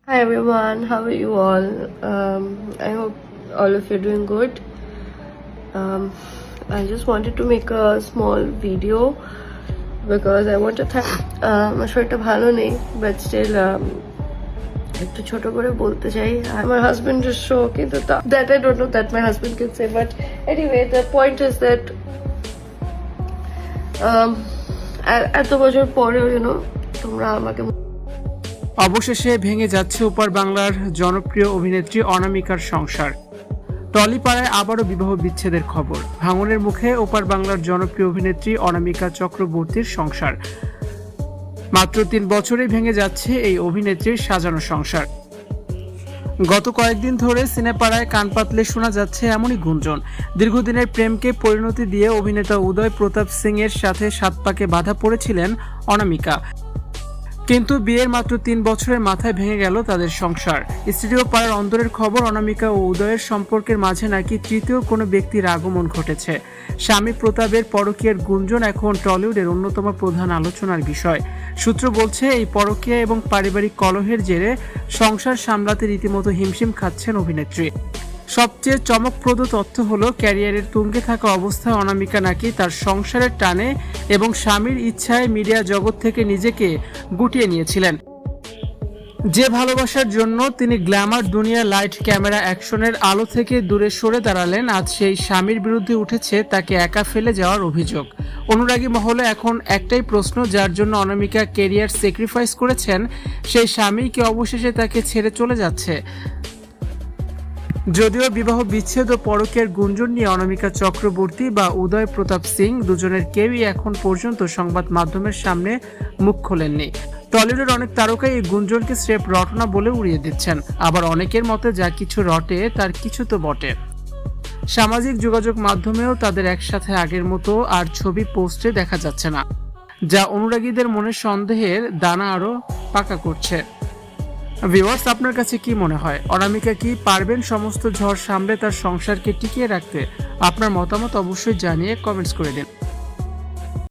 Hi everyone, how are you all? I hope all of you are doing good. I just wanted to make a small video because I want to thank আমার শরীরটা ভালো নেই, but still একটু ছোট করে বলতে চাই আমার হাজবেন্ডের শো, কিন্তু that I don't know that my husband can say, but anyway the point is that এত বছর পরেও তোমরা আমাকে অবশেষে ভেঙে যাচ্ছে ওপার বাংলার জনপ্রিয় অভিনেত্রী অনামিকার সংসার। টলিপাড়ায় আবারও বিবাহ বিচ্ছেদের খবর। ভাঙনের মুখে ওপার বাংলার জনপ্রিয় অভিনেত্রী অনামিকা চক্রবর্তীর সংসার। মাত্র 3 বছরেই ভেঙে যাচ্ছে এই অভিনেত্রীর সাজানো সংসার। গত কয়েকদিন ধরে সিনেপাড়ায় কান পাতলে শোনা যাচ্ছে এমনই গুঞ্জন। দীর্ঘদিনের প্রেমকে পরিণতি দিয়ে অভিনেতা উদয় প্রতাপ সিং এর সাথে 7 পাকে বাধা পড়েছিলেন অনামিকা, কিন্তু বিয়ের মাত্র 3 বছরের মাথায় ভেঙে গেল তাদের সংসার। স্টুডিও পাড়ার অন্দরের খবর, অনামিকা ও উদয়ের সম্পর্কের মাঝে নাকি তৃতীয় কোনো ব্যক্তির আগমন ঘটেছে। স্বামী প্রতাপের পরকীয়ার গুঞ্জন এখন টলিউডের অন্যতম প্রধান আলোচনার বিষয়। সূত্র বলছে, এই পরকীয়া এবং পারিবারিক কলহের জেরে সংসার সামলাতে রীতিমতো হিমশিম খাচ্ছেন অভিনেত্রী। সবচেয়ে চমকপ্রদ তথ্য হলো, ক্যারিয়ারের তুঙ্গে থাকা অবস্থায় অনামিকা নাকি তার সংসারের টানে এবং স্বামীর ইচ্ছায় মিডিয়া জগৎ থেকে নিজেকে গুটিয়ে নিয়েছিলেন। যে ভালোবাসার জন্য তিনি গ্ল্যামার দুনিয়া, লাইট, ক্যামেরা, অ্যাকশনের আলো থেকে দূরে সরে দাঁড়ালেন, আজ সেই স্বামীর বিরুদ্ধে উঠেছে তাকে একা ফেলে যাওয়ার অভিযোগ। অনুরাগী মহলে এখন একটাই প্রশ্ন, যার জন্য অনামিকা ক্যারিয়ার স্যাক্রিফাইস করেছেন, সেই স্বামী কি অবশেষে তাকে ছেড়ে চলে যাচ্ছে? যদিও বিবাহ বিচ্ছেদ ও পরকীয়ার গুঞ্জন নিয়ে অনামিকা চক্রবর্তী বা উদয় প্রতাপ সিং দুজনের কেউই এখন পর্যন্ত সংবাদ মাধ্যমের সামনে মুখ খোলেননি। টলিউডের অনেক তারকা এই গুঞ্জনকে স্রেফ রটনা বলে উড়িয়ে দিচ্ছেন, আবার অনেকের মতে যা কিছু রটে তার কিছু তো বটে। সামাজিক যোগাযোগ মাধ্যমেও তাদের একসাথে আগের মতো আর ছবি পোস্টে দেখা যাচ্ছে না, যা অনুরাগীদের মনে সন্দেহের দানা আরও পাকা করছে। ভিউয়ার্স, আপনার কাছে কি মনে হয়, অনামিকা কি পারবেন সমস্ত ঝড় সামলে তার সংসারকে টিকিয়ে রাখতে? আপনার মতামত অবশ্যই জানিয়ে কমেন্টস করে দিন।